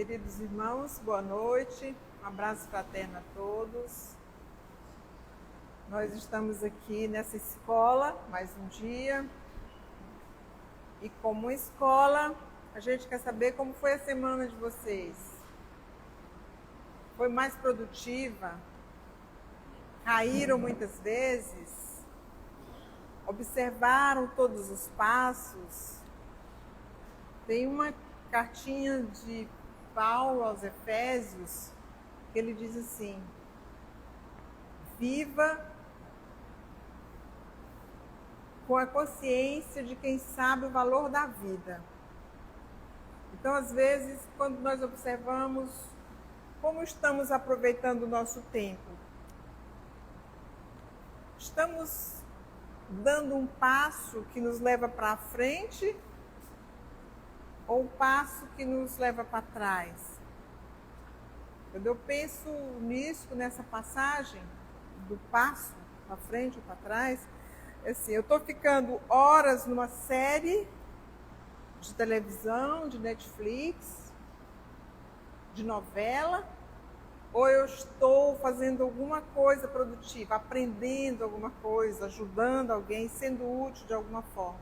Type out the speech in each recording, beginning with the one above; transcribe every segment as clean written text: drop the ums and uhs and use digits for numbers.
Queridos irmãos, boa noite, um abraço fraterno a todos. Nós estamos aqui nessa escola, mais um dia. E como escola, a gente quer saber como foi a semana de vocês. Foi mais produtiva? Caíram muitas vezes? Observaram todos os passos? Tem uma cartinha de Paulo aos Efésios, que ele diz assim: viva com a consciência de quem sabe o valor da vida. Então, às vezes, quando nós observamos como estamos aproveitando o nosso tempo, estamos dando um passo que nos leva para frente ou um passo que nos leva para trás? Quando eu penso nisso, nessa passagem do passo para frente ou para trás, assim, eu estou ficando horas numa série de televisão, de Netflix, de novela, ou eu estou fazendo alguma coisa produtiva, aprendendo alguma coisa, ajudando alguém, sendo útil de alguma forma.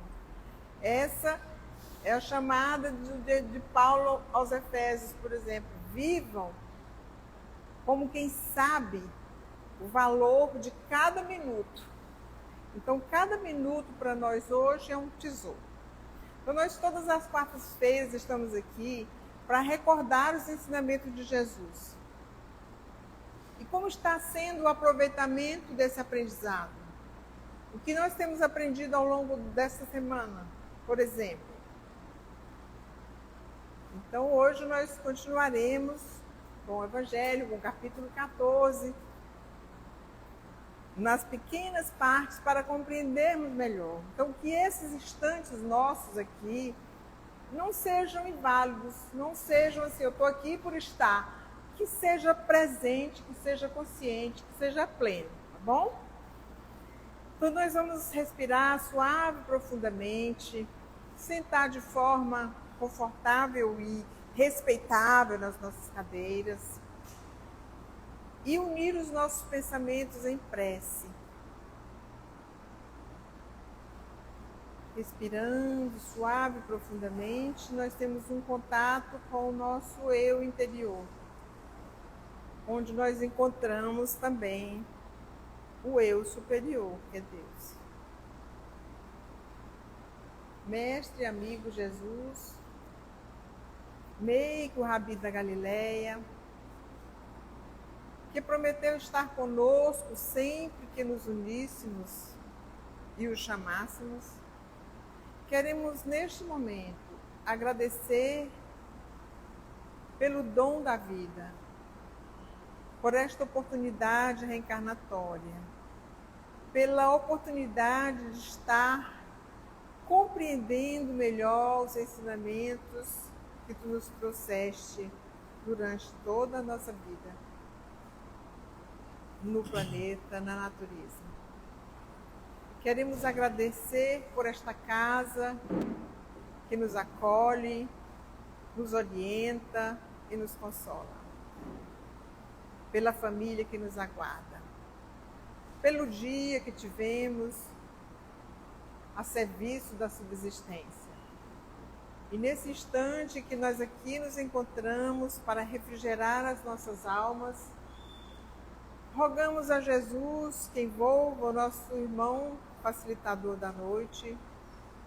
Essa é a chamada de Paulo aos Efésios, por exemplo. Vivam como quem sabe o valor de cada minuto. Então, cada minuto para nós hoje é um tesouro. Então, nós todas as quartas-feiras estamos aqui para recordar os ensinamentos de Jesus. E como está sendo o aproveitamento desse aprendizado? O que nós temos aprendido ao longo dessa semana, por exemplo? Então, hoje nós continuaremos com o Evangelho, com o capítulo 14, nas pequenas partes para compreendermos melhor. Então, que esses instantes nossos aqui não sejam inválidos, não sejam assim, eu estou aqui por estar, que seja presente, que seja consciente, que seja pleno, tá bom? Então, nós vamos respirar suave, profundamente, sentar de forma confortável e respeitável nas nossas cadeiras e unir os nossos pensamentos em prece. Respirando suave e profundamente, nós temos um contato com o nosso eu interior, onde nós encontramos também o eu superior, que é Deus. Mestre e amigo Jesus, Meigo Rabi da Galileia, que prometeu estar conosco sempre que nos uníssemos e o chamássemos, queremos neste momento agradecer pelo dom da vida, por esta oportunidade reencarnatória, pela oportunidade de estar compreendendo melhor os ensinamentos que tu nos trouxeste durante toda a nossa vida, no planeta, na natureza. Queremos agradecer por esta casa que nos acolhe, nos orienta e nos consola, pela família que nos aguarda, pelo dia que tivemos a serviço da subsistência. E nesse instante que nós aqui nos encontramos para refrigerar as nossas almas, rogamos a Jesus que envolva o nosso irmão facilitador da noite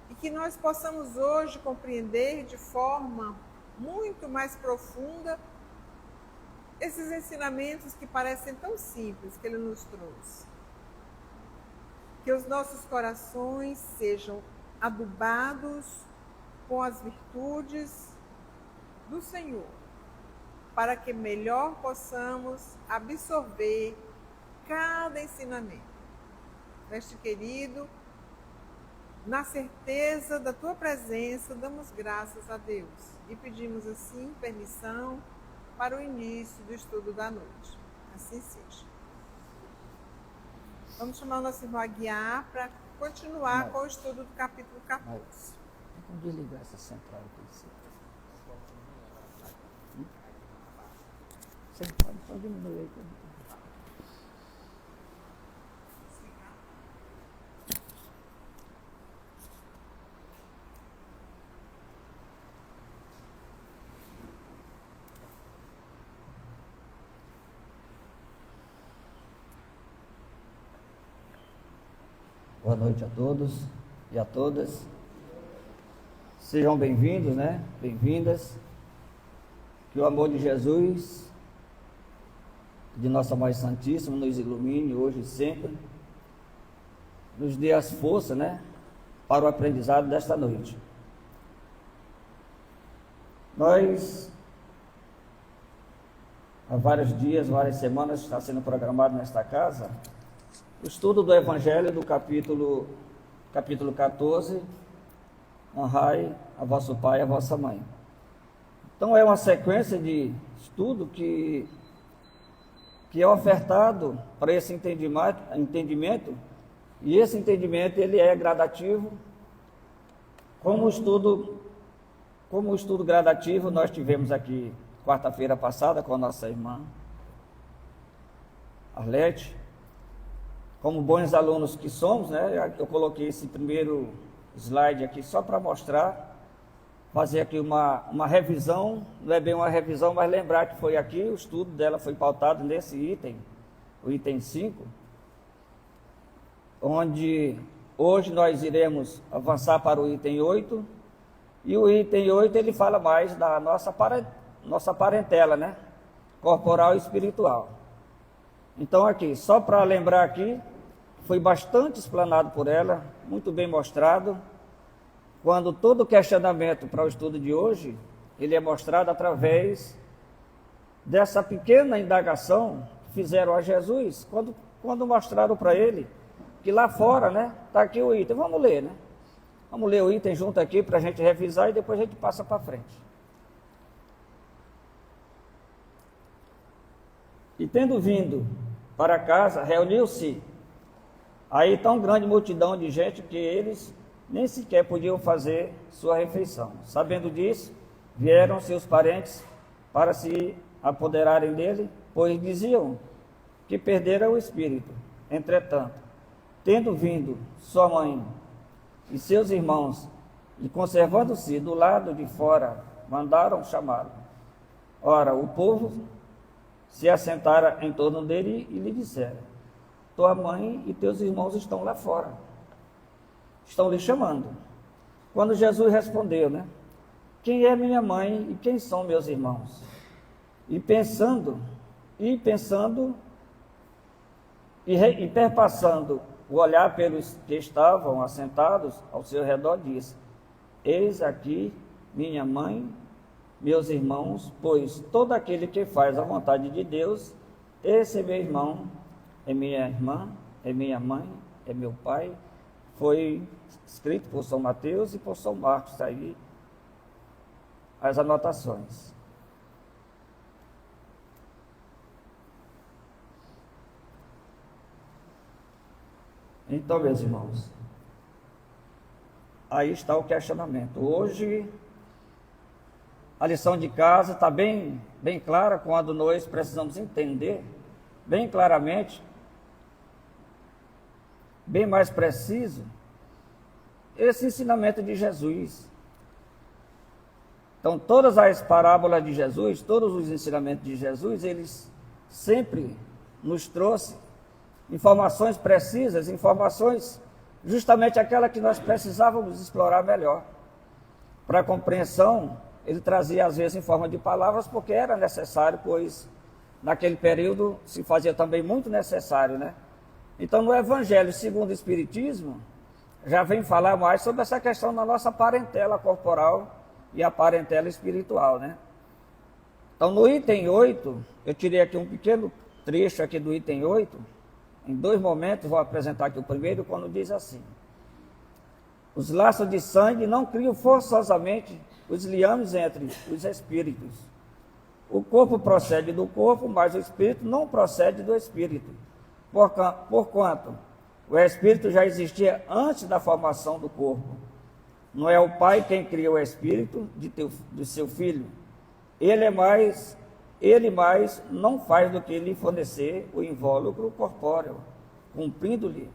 e que nós possamos hoje compreender de forma muito mais profunda esses ensinamentos que parecem tão simples que ele nos trouxe. Que os nossos corações sejam adubados com as virtudes do Senhor, para que melhor possamos absorver cada ensinamento. Mestre querido, na certeza da tua presença, damos graças a Deus e pedimos assim permissão para o início do estudo da noite. Assim seja. Vamos chamar o nosso irmão Aguiar para continuar com o estudo do capítulo 14. Vamos desligar essa central aqui. Você pode diminuir aí. Boa noite a todos e a todas. Sejam bem-vindos, né? Bem-vindas. Que o amor de Jesus, de Nossa Mãe Santíssima, nos ilumine hoje e sempre. Nos dê as forças, né? Para o aprendizado desta noite. Nós, há vários dias, várias semanas, está sendo programado nesta casa o estudo do Evangelho do capítulo 14, honrai a vosso pai e a vossa mãe. Então é uma sequência de estudo que é ofertado para esse entendimento, e esse entendimento ele é gradativo. Como o estudo gradativo nós tivemos aqui quarta-feira passada com a nossa irmã Arlete. Como bons alunos que somos, né, eu coloquei esse primeiro slide aqui só para mostrar, fazer aqui uma revisão, não é bem uma revisão, mas lembrar que foi aqui, o estudo dela foi pautado nesse item, o item 5, onde hoje nós iremos avançar para o item 8, e o item 8 ele fala mais da nossa parentela, né, corporal e espiritual. Então aqui, só para lembrar aqui, foi bastante explanado por ela, muito bem mostrado, quando todo questionamento para o estudo de hoje, ele é mostrado através dessa pequena indagação que fizeram a Jesus, quando mostraram para ele que lá fora, né, está aqui o item. Vamos ler, né? Vamos ler o item junto aqui para a gente revisar e depois a gente passa para frente. E tendo vindo para casa, reuniu-se aí tão grande multidão de gente que eles nem sequer podiam fazer sua refeição. Sabendo disso, vieram seus parentes para se apoderarem dele, pois diziam que perdera o espírito. Entretanto, tendo vindo sua mãe e seus irmãos, e conservando-se do lado de fora, mandaram chamá-lo. Ora, o povo se assentara em torno dele e lhe disseram: tua mãe e teus irmãos estão lá fora, estão lhe chamando. Quando Jesus respondeu, né? Quem é minha mãe e quem são meus irmãos? E perpassando o olhar pelos que estavam assentados ao seu redor, disse: eis aqui minha mãe, meus irmãos, pois todo aquele que faz a vontade de Deus, esse é meu irmão, é minha irmã, é minha mãe, é meu pai. Foi escrito por São Mateus e por São Marcos, aí as anotações. Então, meus irmãos, aí está o questionamento. Hoje, a lição de casa está bem clara, quando nós precisamos entender bem claramente, bem mais preciso, esse ensinamento de Jesus. Então, todas as parábolas de Jesus, todos os ensinamentos de Jesus, eles sempre nos trouxe informações precisas, informações justamente aquela que nós precisávamos explorar melhor. Para a compreensão, ele trazia às vezes em forma de palavras, porque era necessário, pois naquele período se fazia também muito necessário, né? Então, no Evangelho segundo o Espiritismo, já vem falar mais sobre essa questão da nossa parentela corporal e a parentela espiritual, né? Então, no item 8, eu tirei aqui um pequeno trecho aqui do item 8, em dois momentos, vou apresentar aqui o primeiro, quando diz assim: os laços de sangue não criam forçosamente os liames entre os espíritos. O corpo procede do corpo, mas o espírito não procede do espírito. Porquanto o espírito já existia antes da formação do corpo. Não é o pai quem cria o espírito do seu filho. Ele é mais ele mais não faz do que lhe fornecer o invólucro corpóreo, cumprindo-lhe,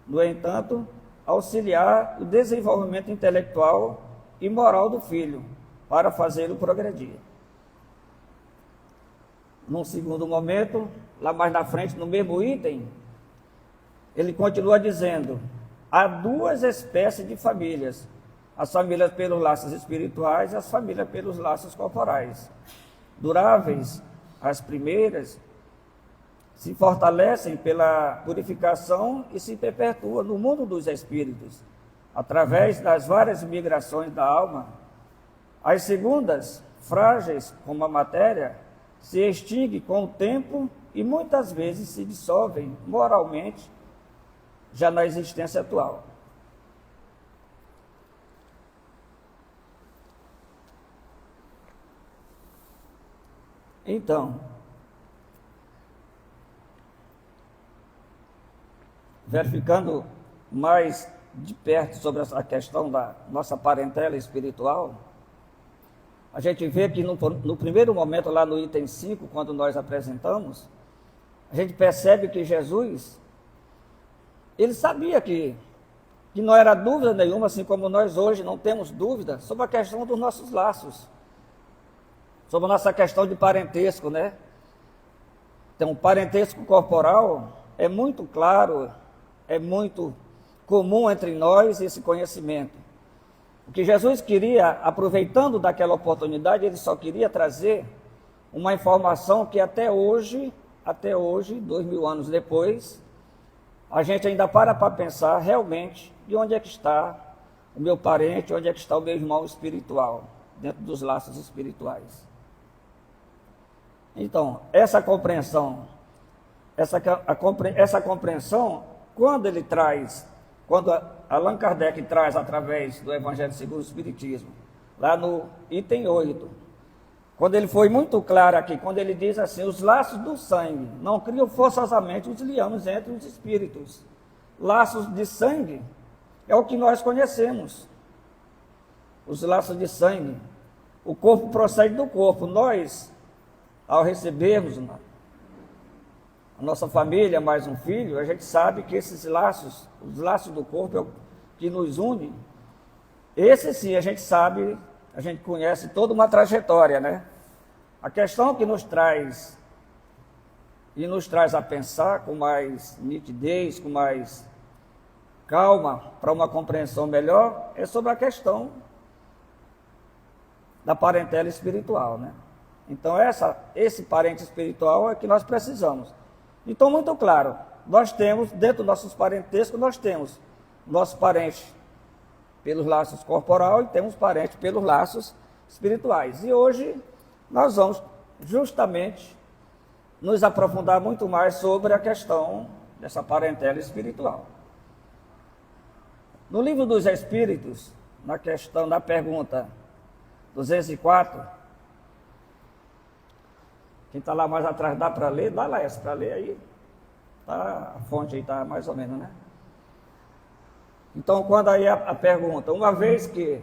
no entanto, auxiliar o desenvolvimento intelectual e moral do filho, para fazê-lo progredir. Num segundo momento, lá mais na frente, no mesmo item, ele continua dizendo: há duas espécies de famílias, as famílias pelos laços espirituais e as famílias pelos laços corporais. Duráveis, as primeiras, se fortalecem pela purificação e se perpetuam no mundo dos espíritos, através das várias migrações da alma. As segundas, frágeis como a matéria, se extinguem com o tempo e muitas vezes se dissolvem moralmente já na existência atual. Então, verificando mais de perto sobre a questão da nossa parentela espiritual, a gente vê que no primeiro momento, lá no item 5, quando nós apresentamos, a gente percebe que Jesus, ele sabia que não era dúvida nenhuma, assim como nós hoje não temos dúvida, sobre a questão dos nossos laços, sobre a nossa questão de parentesco, né? Então, o parentesco corporal é muito claro, é muito comum entre nós esse conhecimento. O que Jesus queria, aproveitando daquela oportunidade, ele só queria trazer uma informação que até hoje, 2000 anos depois, a gente ainda para pensar realmente de onde é que está o meu parente, onde é que está o meu irmão espiritual, dentro dos laços espirituais. Então, essa compreensão, quando Allan Kardec traz através do Evangelho segundo o Espiritismo, lá no item 8, quando ele foi muito claro aqui, quando ele diz assim: os laços do sangue não criam forçosamente os liames entre os espíritos. Laços de sangue é o que nós conhecemos. Os laços de sangue. O corpo procede do corpo. Nós, ao recebermos a nossa família, mais um filho, a gente sabe que esses laços, os laços do corpo é o que nos une. Esse sim, a gente sabe, a gente conhece toda uma trajetória, né? A questão que nos traz a pensar com mais nitidez, com mais calma, para uma compreensão melhor, é sobre a questão da parentela espiritual, né? Então, esse parente espiritual é que nós precisamos. Então, muito claro, nós temos, dentro dos nossos parentescos, nós temos nosso parente pelos laços corporais e temos parente pelos laços espirituais. E hoje nós vamos justamente nos aprofundar muito mais sobre a questão dessa parentela espiritual. No Livro dos Espíritos, na pergunta 204, quem está lá mais atrás dá para ler? Dá lá essa para ler aí. Tá, a fonte aí está mais ou menos, né? Então, quando aí a pergunta, uma vez que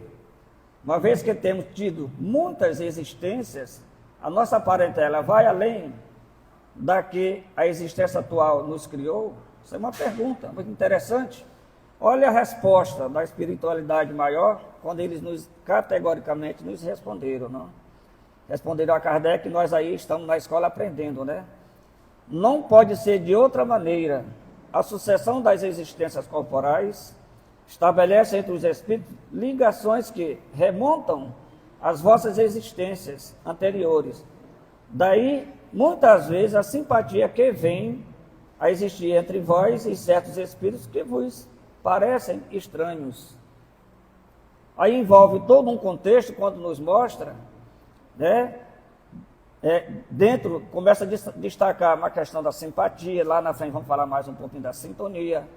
temos tido muitas existências, a nossa parentela vai além da que a existência atual nos criou? Isso é uma pergunta muito interessante. Olha a resposta da espiritualidade maior, quando eles categoricamente nos responderam, não? Responderam a Kardec, nós aí estamos na escola aprendendo, né? Não pode ser de outra maneira. A sucessão das existências corporais estabelece entre os espíritos ligações que remontam às vossas existências anteriores. Daí, muitas vezes, a simpatia que vem a existir entre vós e certos espíritos que vos parecem estranhos. Aí envolve todo um contexto quando nos mostra, né? Dentro, começa a destacar uma questão da simpatia, lá na frente vamos falar mais um pouquinho da sintonia,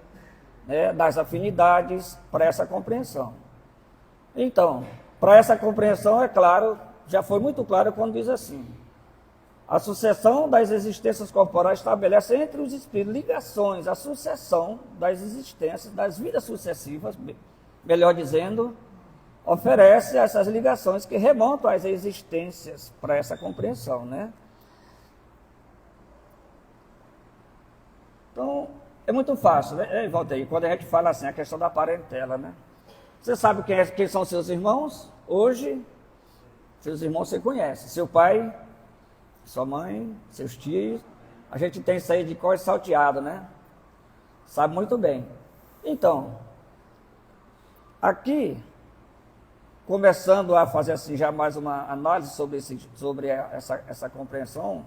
né? Das afinidades, para essa compreensão. Então, para essa compreensão, é claro, já foi muito claro quando diz assim: a sucessão das existências corporais estabelece entre os espíritos ligações, a sucessão das existências, das vidas sucessivas, melhor dizendo, oferece essas ligações que remontam às existências para essa compreensão, né? É muito fácil, né? Volta aí, quando a gente fala assim, a questão da parentela, né? Você sabe quem são seus irmãos? Hoje, seus irmãos você conhece. Seu pai, sua mãe, seus tios. A gente tem isso aí de cor salteado, né? Sabe muito bem. Então, aqui, começando a fazer assim já mais uma análise sobre essa compreensão,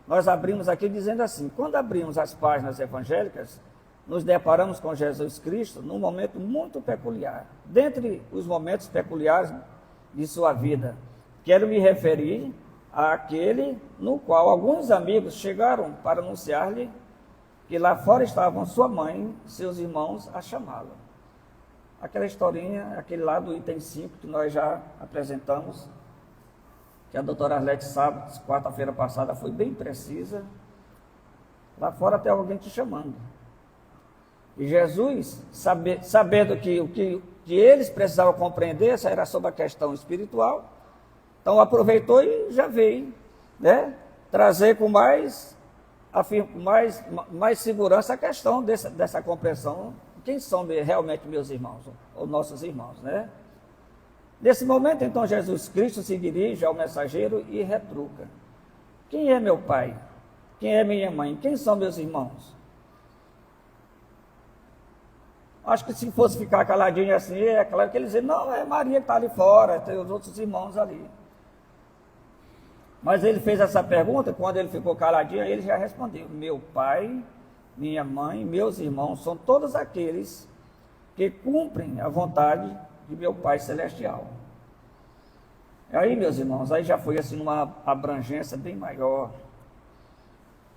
nós abrimos aqui dizendo assim, quando abrimos as páginas evangélicas, nos deparamos com Jesus Cristo num momento muito peculiar. Dentre os momentos peculiares de sua vida, quero me referir àquele no qual alguns amigos chegaram para anunciar-lhe que lá fora estavam sua mãe e seus irmãos a chamá-lo. Aquela historinha, aquele lá do item 5 que nós já apresentamos, que a doutora Arlete sábado, quarta-feira passada, foi bem precisa. Lá fora tem alguém te chamando. E Jesus, sabendo que o que eles precisavam compreender, essa era sobre a questão espiritual, então aproveitou e já veio, né, trazer com mais segurança a questão dessa compreensão. Quem são realmente meus irmãos, ou nossos irmãos, né? Nesse momento, então, Jesus Cristo se dirige ao mensageiro e retruca. Quem é meu pai? Quem é minha mãe? Quem são meus irmãos? Acho que se fosse ficar caladinho assim, é claro que ele dizia, não, é Maria que está ali fora, tem os outros irmãos ali. Mas ele fez essa pergunta, quando ele ficou caladinho, ele já respondeu, meu pai, minha mãe, meus irmãos, são todos aqueles que cumprem a vontade de meu Pai Celestial. Aí, meus irmãos, aí já foi assim uma abrangência bem maior.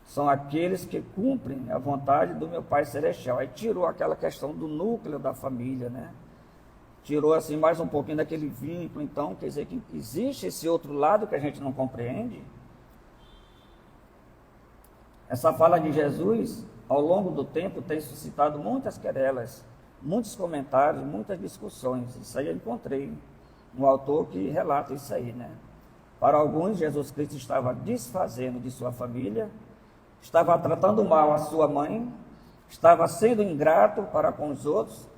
São aqueles que cumprem a vontade do meu Pai Celestial. Aí tirou aquela questão do núcleo da família, né? Tirou assim mais um pouquinho daquele vínculo, então, quer dizer que existe esse outro lado que a gente não compreende. Essa fala de Jesus, ao longo do tempo, tem suscitado muitas querelas, muitos comentários, muitas discussões. Isso aí eu encontrei um autor que relata isso aí, né? Para alguns, Jesus Cristo estava desfazendo de sua família, estava tratando mal a sua mãe, estava sendo ingrato para com os outros.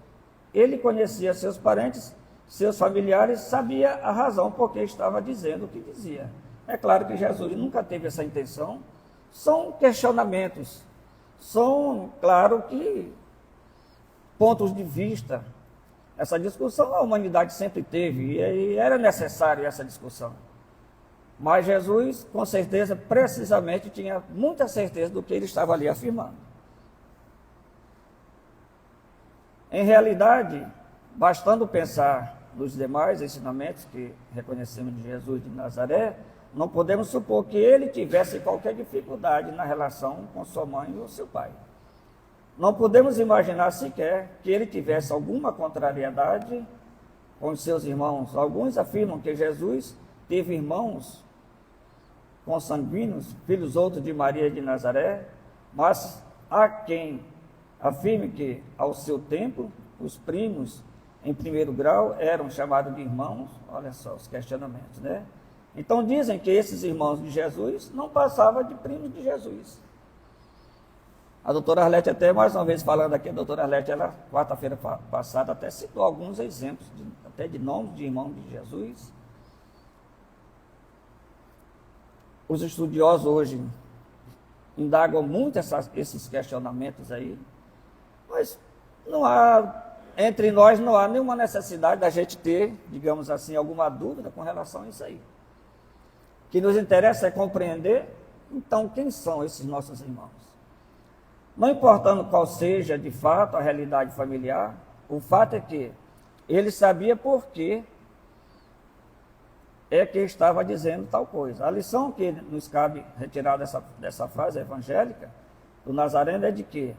Ele conhecia seus parentes, seus familiares, sabia a razão por que estava dizendo o que dizia. É claro que Jesus nunca teve essa intenção. São questionamentos, são, claro que, pontos de vista. Essa discussão a humanidade sempre teve e era necessária essa discussão. Mas Jesus, com certeza, precisamente, tinha muita certeza do que ele estava ali afirmando. Em realidade, bastando pensar nos demais ensinamentos que reconhecemos de Jesus de Nazaré, não podemos supor que ele tivesse qualquer dificuldade na relação com sua mãe ou seu pai. Não podemos imaginar sequer que ele tivesse alguma contrariedade com os seus irmãos. Alguns afirmam que Jesus teve irmãos consanguíneos, filhos outros de Maria de Nazaré, mas há quem afirme que, ao seu tempo, os primos, em primeiro grau, eram chamados de irmãos. Olha só os questionamentos, né? Então dizem que esses irmãos de Jesus não passavam de primos de Jesus. A doutora Arlete, até mais uma vez falando aqui, a doutora Arlete, ela, quarta-feira passada, até citou alguns exemplos, até de nomes de irmãos de Jesus. Os estudiosos hoje indagam muito esses questionamentos aí, mas não há, entre nós não há nenhuma necessidade da gente ter, digamos assim, alguma dúvida com relação a isso aí. O que nos interessa é compreender, então, quem são esses nossos irmãos. Não importando qual seja, de fato, a realidade familiar, o fato é que ele sabia por que é que estava dizendo tal coisa. A lição que nos cabe retirar dessa frase evangélica do Nazareno é de que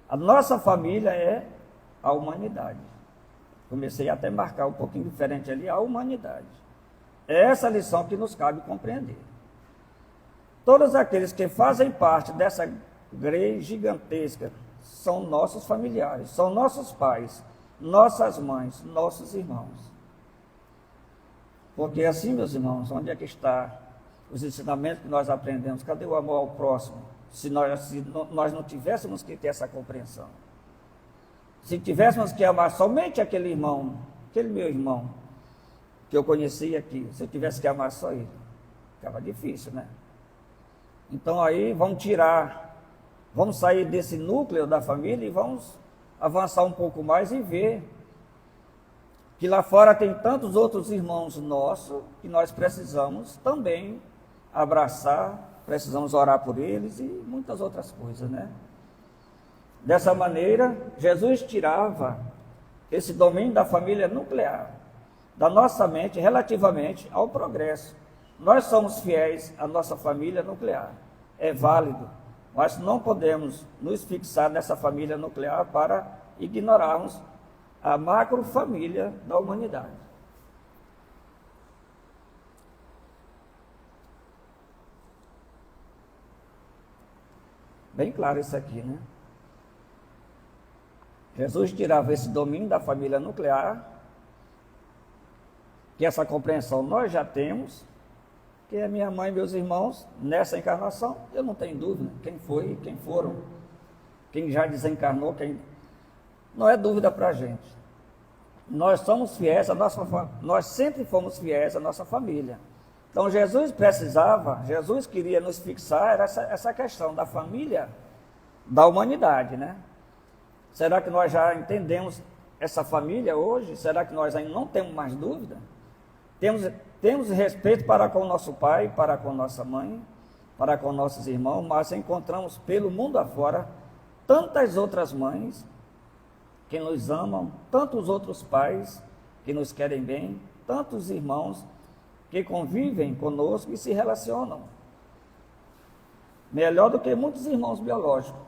a nossa família é a humanidade. Comecei até a marcar um pouquinho diferente ali, a humanidade. É essa lição que nos cabe compreender. Todos aqueles que fazem parte dessa grei gigantesca são nossos familiares, são nossos pais, nossas mães, nossos irmãos. Porque assim, meus irmãos, onde é que está os ensinamentos que nós aprendemos? Cadê o amor ao próximo? se nós não tivéssemos que ter essa compreensão. Se tivéssemos que amar somente aquele irmão, aquele meu irmão, que eu conheci aqui, se eu tivesse que amar só ele, ficava difícil, né? Então aí vamos sair desse núcleo da família e vamos avançar um pouco mais e ver que lá fora tem tantos outros irmãos nossos que nós precisamos também abraçar, precisamos orar por eles e muitas outras coisas, né? Dessa maneira, Jesus tirava esse domínio da família nuclear da nossa mente relativamente ao progresso. Nós somos fiéis à nossa família nuclear, é válido, mas não podemos nos fixar nessa família nuclear para ignorarmos a macrofamília da humanidade. Bem claro isso aqui, né? Jesus tirava esse domínio da família nuclear, que essa compreensão nós já temos, que é minha mãe e meus irmãos, nessa encarnação, eu não tenho dúvida, quem foi, quem foram, quem já desencarnou, quem... Não é dúvida para a gente. Nós somos fiéis à nossa família, nós sempre fomos fiéis à nossa família. Então Jesus queria nos fixar essa questão da família da humanidade, né? Será que nós já entendemos essa família hoje? Será que nós ainda não temos mais dúvida? Temos respeito para com o nosso pai, para com nossa mãe, para com nossos irmãos, mas encontramos pelo mundo afora tantas outras mães que nos amam, tantos outros pais que nos querem bem, tantos irmãos que convivem conosco e se relacionam. Melhor do que muitos irmãos biológicos.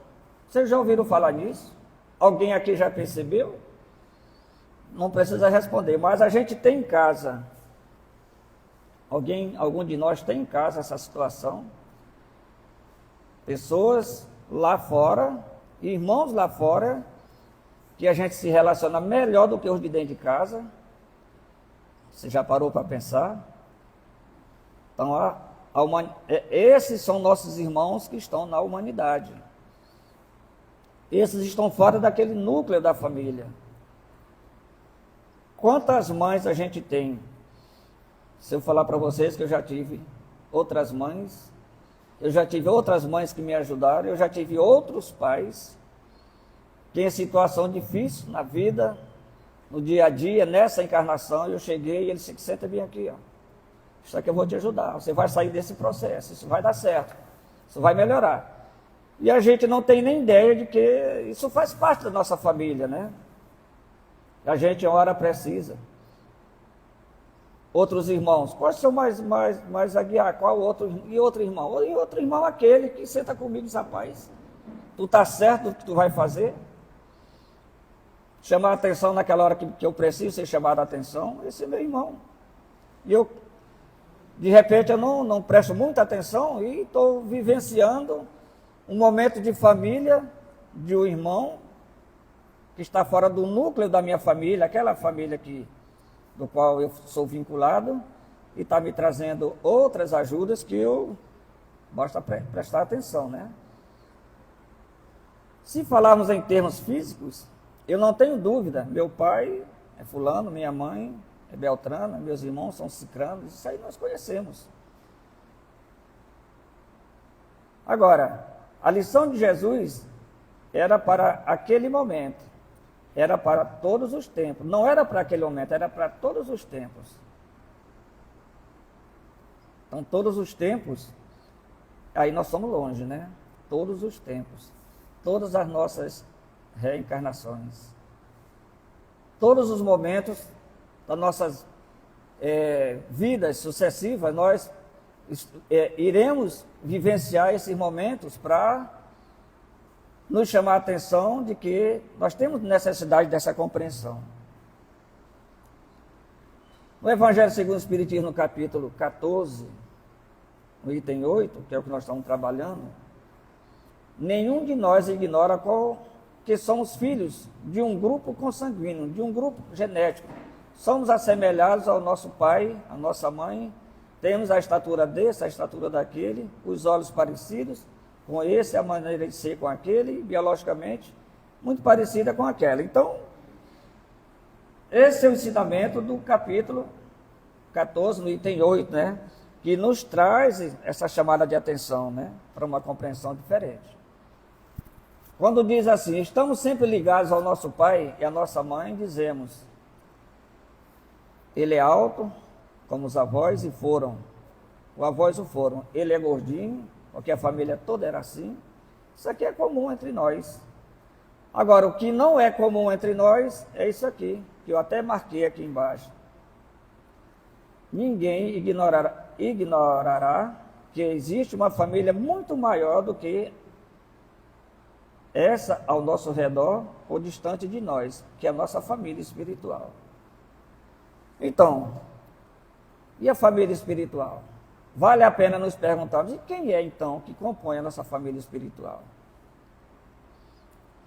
Vocês já ouviram falar nisso? Alguém aqui já percebeu? Não precisa responder, mas a gente tem em casa. Algum de nós tem em casa essa situação? Pessoas lá fora, irmãos lá fora, que a gente se relaciona melhor do que os de dentro de casa. Você já parou para pensar? Então, esses são nossos irmãos que estão na humanidade. Esses estão fora daquele núcleo da família. Quantas mães a gente tem? Se eu falar para vocês que eu já tive outras mães, eu já tive outras mães que me ajudaram, eu já tive outros pais que em situação difícil na vida, no dia a dia, nessa encarnação, eu cheguei e ele disse: senta bem aqui, ó. Isso aqui eu vou te ajudar, você vai sair desse processo, isso vai dar certo, isso vai melhorar. E a gente não tem nem ideia de que isso faz parte da nossa família, né? A gente, uma hora, precisa. Outros irmãos, quais são mais a guiar? Qual outro? E outro irmão? E outro irmão, aquele que senta comigo e diz: rapaz, tu está certo do que tu vai fazer? Chamar a atenção naquela hora que eu preciso ser chamado a atenção, esse é meu irmão. E eu, de repente, eu não presto muita atenção e estou vivenciando um momento de família, de um irmão que está fora do núcleo da minha família, aquela família do qual eu sou vinculado, e está me trazendo outras ajudas que eu basta prestar atenção, né? Se falarmos em termos físicos, eu não tenho dúvida, meu pai é fulano, minha mãe é beltrana, meus irmãos são cicranos, isso aí nós conhecemos. Agora, a lição de Jesus era para aquele momento, era para todos os tempos, não era para aquele momento, era para todos os tempos. Então, todos os tempos, aí nós somos longe, né? Todos os tempos, todas as nossas reencarnações, todos os momentos das nossas vidas sucessivas, nós iremos vivenciar esses momentos para nos chamar a atenção de que nós temos necessidade dessa compreensão. No Evangelho segundo o Espiritismo, no capítulo 14, no item 8, que é o que nós estamos trabalhando, nenhum de nós ignora que somos filhos de um grupo consanguíneo, de um grupo genético. Somos assemelhados ao nosso pai, à nossa mãe, temos a estatura desse, a estatura daquele, os olhos parecidos, com esse, a maneira de ser com aquele, biologicamente, muito parecida com aquela. Então, esse é o ensinamento do capítulo 14, no item 8, né? Que nos traz essa chamada de atenção, né? Para uma compreensão diferente. Quando diz assim, estamos sempre ligados ao nosso pai e à nossa mãe, dizemos, ele é alto, como os avós e foram. Os avós o foram. Ele é gordinho, porque a família toda era assim. Isso aqui é comum entre nós. Agora, o que não é comum entre nós é isso aqui, que eu até marquei aqui embaixo. Ninguém ignorará que existe uma família muito maior do que essa ao nosso redor ou distante de nós, que é a nossa família espiritual. Então, e a família espiritual? Vale a pena nos perguntarmos, e quem é então que compõe a nossa família espiritual?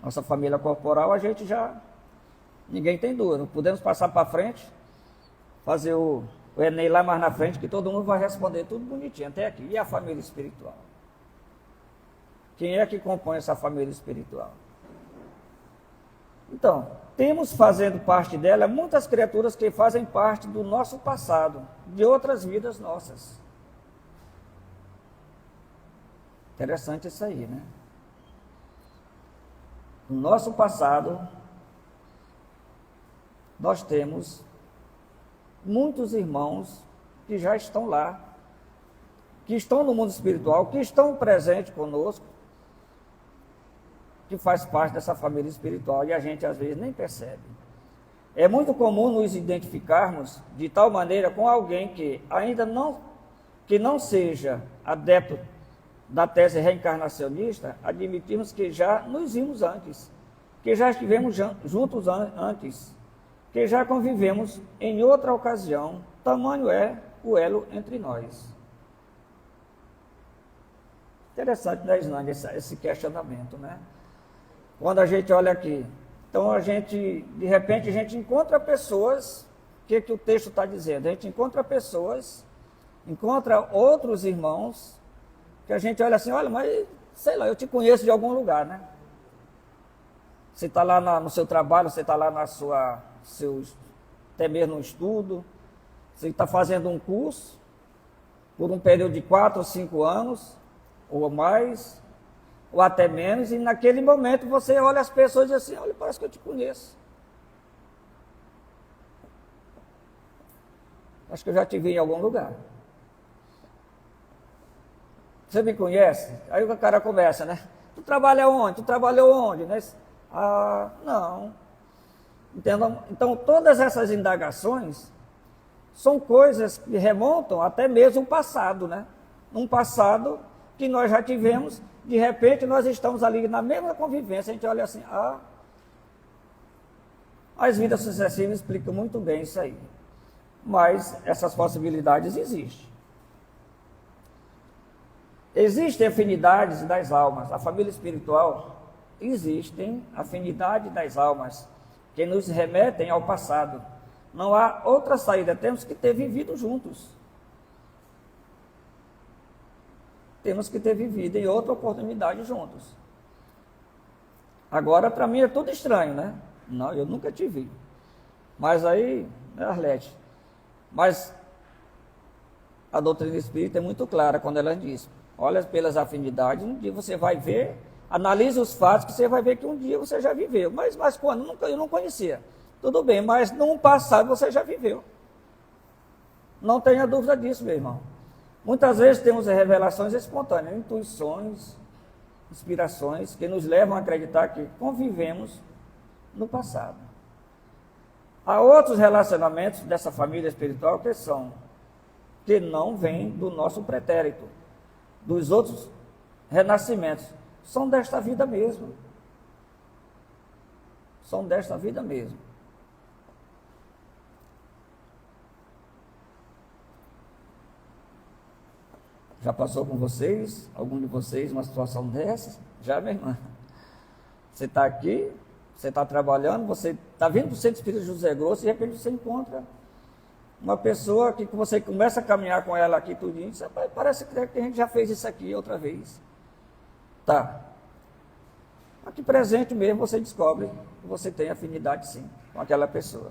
Nossa família corporal, a gente já, ninguém tem dúvida. Podemos passar para frente, fazer o Enem lá mais na frente, que todo mundo vai responder tudo bonitinho, até aqui. E a família espiritual? Quem é que compõe essa família espiritual? Então, temos fazendo parte dela muitas criaturas que fazem parte do nosso passado, de outras vidas nossas. Interessante isso aí, né? No nosso passado, nós temos muitos irmãos que já estão lá, que estão no mundo espiritual, que estão presentes conosco, que faz parte dessa família espiritual e a gente às vezes nem percebe. É muito comum nos identificarmos de tal maneira com alguém que ainda não seja adepto da tese reencarnacionista, admitimos que já nos vimos antes, que já estivemos juntos antes, que já convivemos em outra ocasião, tamanho é o elo entre nós. Interessante, né, Islândia, esse questionamento, né? Quando a gente olha aqui, então de repente a gente encontra pessoas, o que o texto está dizendo? A gente encontra pessoas, encontra outros irmãos, que a gente olha assim, olha, mas sei lá, eu te conheço de algum lugar, né? Você está lá no seu trabalho, você está lá até mesmo no estudo, você está fazendo um curso por um período de 4 ou 5 anos, ou mais, ou até menos, e naquele momento você olha as pessoas e diz assim, olha, parece que eu te conheço. Acho que eu já te vi em algum lugar. Você me conhece? Aí o cara começa, né? Tu trabalha onde? Tu trabalhou onde? Né? Ah, não. Entendam? Então, todas essas indagações são coisas que remontam até mesmo o passado, né? Um passado que nós já tivemos, de repente nós estamos ali na mesma convivência, a gente olha assim, as vidas sucessivas explicam muito bem isso aí. Mas essas possibilidades existem. Existem afinidades das almas. A família espiritual, existem afinidades das almas que nos remetem ao passado. Não há outra saída, temos que ter vivido juntos. Temos que ter vivido em outra oportunidade juntos. Agora, para mim, é tudo estranho, né? Não, eu nunca te vi. Mas aí, né, Arlete? Mas a doutrina espírita é muito clara quando ela diz, olha pelas afinidades, um dia você vai ver, analise os fatos, que você vai ver que um dia você já viveu. Mas quando? Eu não conhecia. Tudo bem, mas no passado você já viveu. Não tenha dúvida disso, meu irmão. Muitas vezes temos revelações espontâneas, intuições, inspirações, que nos levam a acreditar que convivemos no passado. Há outros relacionamentos dessa família espiritual que não vêm do nosso pretérito, dos outros renascimentos, são desta vida mesmo. São desta vida mesmo. Já passou com vocês, algum de vocês, uma situação dessas? Já, minha irmã? Você está aqui, você está trabalhando, você está vindo para o Centro Espírita José Grosso e de repente você encontra uma pessoa que você começa a caminhar com ela aqui tudinho, você parece que a gente já fez isso aqui outra vez. Tá. Aqui presente mesmo você descobre que você tem afinidade sim com aquela pessoa.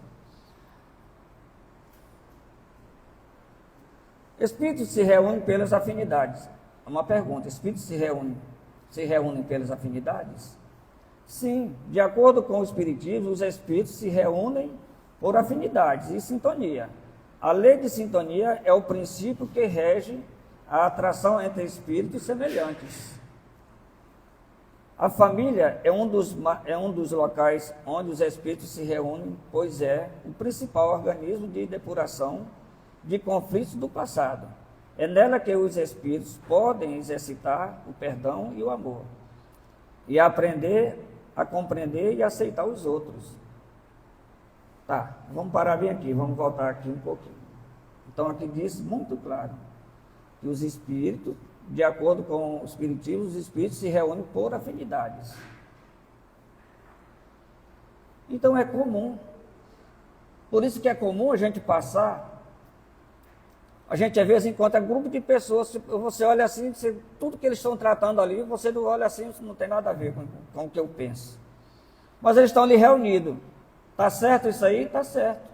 Espíritos se reúnem pelas afinidades. É uma pergunta, espíritos se reúnem pelas afinidades? Sim, de acordo com o espiritismo, os espíritos se reúnem por afinidades e sintonia. A lei de sintonia é o princípio que rege a atração entre espíritos semelhantes. A família é um dos locais onde os espíritos se reúnem, pois é o principal organismo de depuração de conflitos do passado. É nela que os espíritos podem exercitar o perdão e o amor, e aprender a compreender e aceitar os outros. Tá, vamos parar bem aqui, vamos voltar aqui um pouquinho. Então aqui diz muito claro que os espíritos, de acordo com o espiritismo, os espíritos se reúnem por afinidades. Então é comum. Por isso que é comum a gente passar. A gente às vezes encontra grupo de pessoas, você olha assim, tudo que eles estão tratando ali, você não olha assim, não tem nada a ver com o que eu penso. Mas eles estão ali reunidos. Está certo isso aí? Está certo.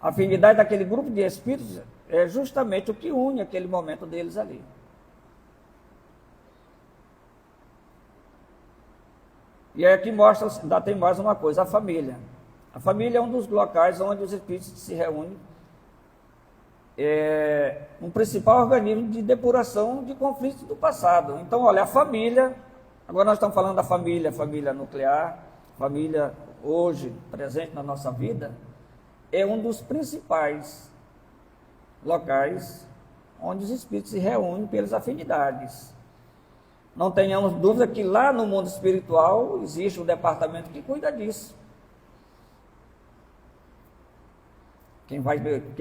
A afinidade daquele grupo de espíritos é justamente o que une aquele momento deles ali. E aí aqui mostra, ainda tem mais uma coisa, a família. A família é um dos locais onde os espíritos se reúnem. É um principal organismo de depuração de conflitos do passado. Então, olha, a família, agora nós estamos falando da família nuclear, família hoje, presente na nossa vida, é um dos principais locais onde os espíritos se reúnem pelas afinidades. Não tenhamos dúvida que lá no mundo espiritual existe um departamento que cuida disso. Quem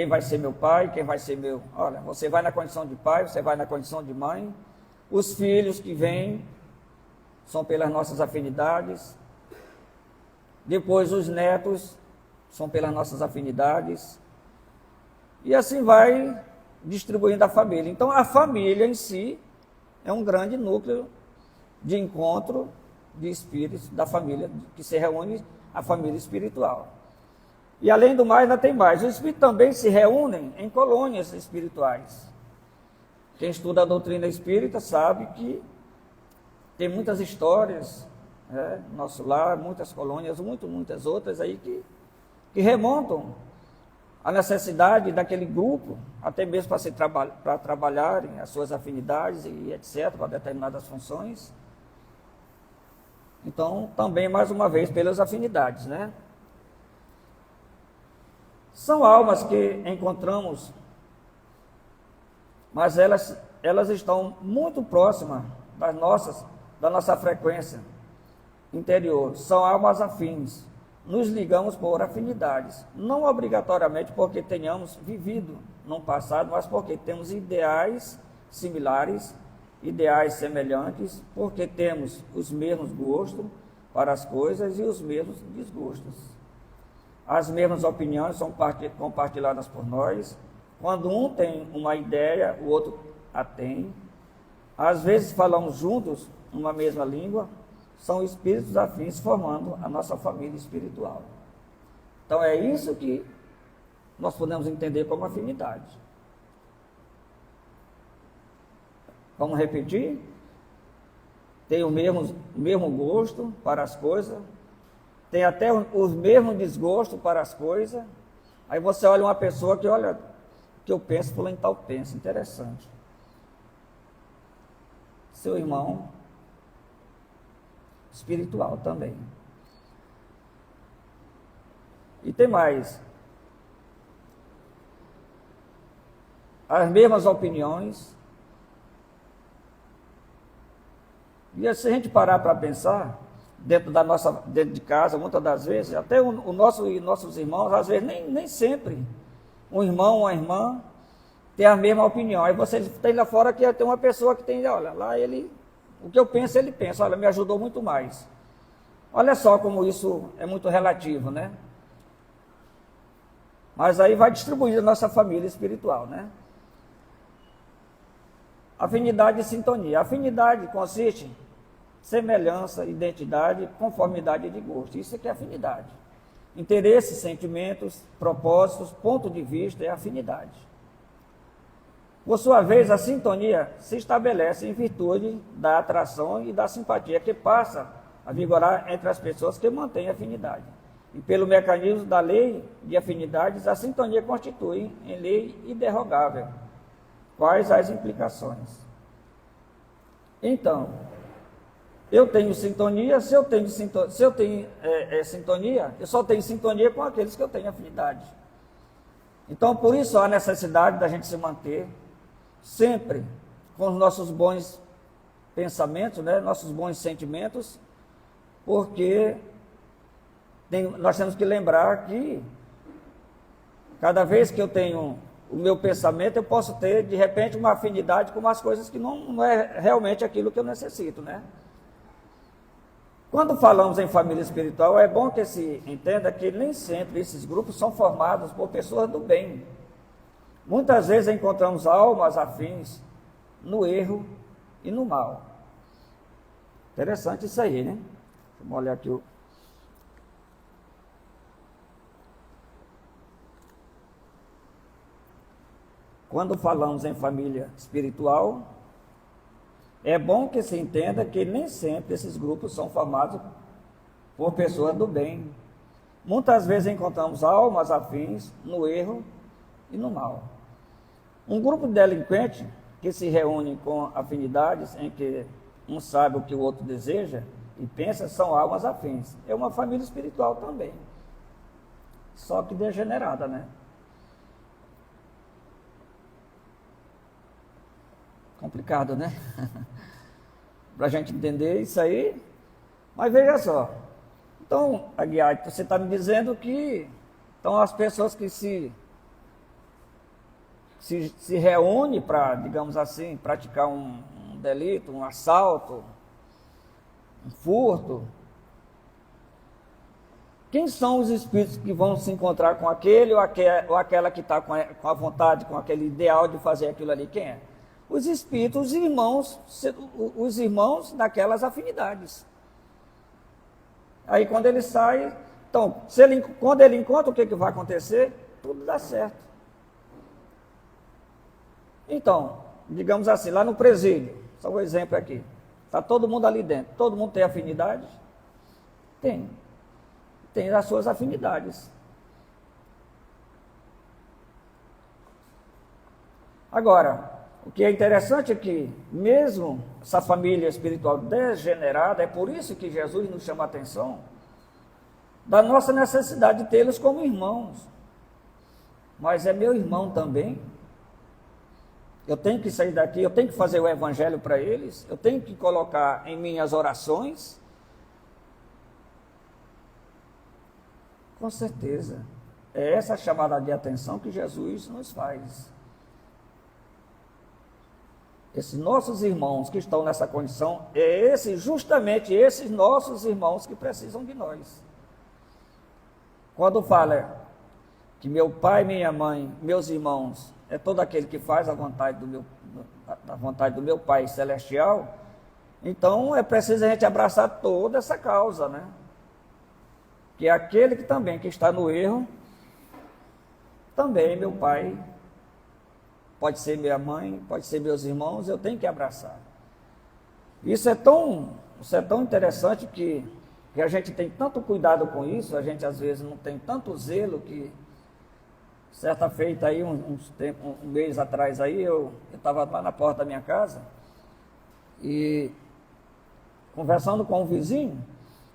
vai ser meu pai, quem vai ser meu... Olha, você vai na condição de pai, você vai na condição de mãe. Os filhos que vêm são pelas nossas afinidades. Depois os netos são pelas nossas afinidades. E assim vai distribuindo a família. Então a família em si é um grande núcleo de encontro de espíritos da família, que se reúne a família espiritual. E além do mais, ainda tem mais. Os espíritos também se reúnem em colônias espirituais. Quem estuda a doutrina espírita sabe que tem muitas histórias, nosso lar, muitas colônias, muitas outras aí que remontam a necessidade daquele grupo, até mesmo para trabalharem as suas afinidades e etc., para determinadas funções. Então, também, mais uma vez, pelas afinidades, né? São almas que encontramos, mas elas estão muito próximas da nossa frequência interior. São almas afins. Nos ligamos por afinidades, não obrigatoriamente porque tenhamos vivido no passado, mas porque temos ideais similares, ideais semelhantes, porque temos os mesmos gostos para as coisas e os mesmos desgostos. As mesmas opiniões são compartilhadas por nós. Quando um tem uma ideia, o outro a tem. Às vezes falamos juntos uma mesma língua. São espíritos afins formando a nossa família espiritual. Então é isso que nós podemos entender como afinidade. Vamos repetir? Tem o mesmo gosto para as coisas, tem até os mesmos desgostos para as coisas. Aí você olha uma pessoa que olha, que eu penso, fulano tal pensa, interessante. Seu irmão espiritual também. E tem mais. As mesmas opiniões. E se a gente parar para pensar, dentro de casa, muitas das vezes, até nossos irmãos, às vezes nem sempre um irmão, uma irmã tem a mesma opinião. Aí você tem lá fora que tem uma pessoa que tem, olha, lá o que eu penso, ele pensa, olha, me ajudou muito mais. Olha só como isso é muito relativo, né? Mas aí vai distribuir a nossa família espiritual, né? Afinidade e sintonia. Afinidade consiste em semelhança, identidade, conformidade de gosto. Isso é que é afinidade. Interesses, sentimentos, propósitos, ponto de vista é afinidade. Por sua vez, a sintonia se estabelece em virtude da atração e da simpatia que passa a vigorar entre as pessoas que mantêm afinidade. E pelo mecanismo da lei de afinidades, a sintonia constitui em lei inderrogável. Quais as implicações? Então, eu tenho sintonia, se eu tenho sintonia, eu só tenho sintonia com aqueles que eu tenho afinidade. Então, por isso há necessidade da gente se manter sempre com os nossos bons pensamentos, né, nossos bons sentimentos, porque nós temos que lembrar que cada vez que eu tenho o meu pensamento, eu posso ter, de repente, uma afinidade com umas coisas que não é realmente aquilo que eu necessito, né? Quando falamos em família espiritual, é bom que se entenda que nem sempre esses grupos são formados por pessoas do bem. Muitas vezes encontramos almas afins no erro e no mal. Interessante isso aí, né? Vamos olhar aqui o... Quando falamos em família espiritual, é bom que se entenda que nem sempre esses grupos são formados por pessoas do bem. Muitas vezes encontramos almas afins no erro e no mal. Um grupo de delinquentes que se reúne com afinidades em que um sabe o que o outro deseja e pensa são almas afins. É uma família espiritual também, só que degenerada, né? Complicado, né? Para a gente entender isso aí. Mas veja só. Então, Aguiar, você está me dizendo que então as pessoas que se reúnem para, digamos assim, praticar um delito, um assalto, um furto. Quem são os espíritos que vão se encontrar com aquele ou aquela que está com a vontade, com aquele ideal de fazer aquilo ali? Quem é? Os espíritos, os irmãos daquelas afinidades. Aí quando ele sai, então, quando ele encontra, o que vai acontecer? Tudo dá certo. Então, digamos assim, lá no presídio, só um exemplo aqui, está todo mundo ali dentro, todo mundo tem afinidade? Tem as suas afinidades. Agora, o que é interessante é que, mesmo essa família espiritual degenerada, é por isso que Jesus nos chama a atenção da nossa necessidade de tê-los como irmãos. Mas é meu irmão também. Eu tenho que sair daqui, eu tenho que fazer o evangelho para eles, eu tenho que colocar em minhas orações. Com certeza. É essa chamada de atenção que Jesus nos faz. Esses nossos irmãos que estão nessa condição, justamente esses nossos irmãos que precisam de nós. Quando fala que meu pai, minha mãe, meus irmãos, é todo aquele que faz a vontade do meu Pai Celestial, então é preciso a gente abraçar toda essa causa, né? Que é aquele que também que está no erro, também meu pai, pode ser minha mãe, pode ser meus irmãos, eu tenho que abraçar. Isso é tão interessante que a gente tem tanto cuidado com isso, a gente às vezes não tem tanto zelo que, certa feita aí, um mês atrás aí, eu estava lá na porta da minha casa e conversando com um vizinho,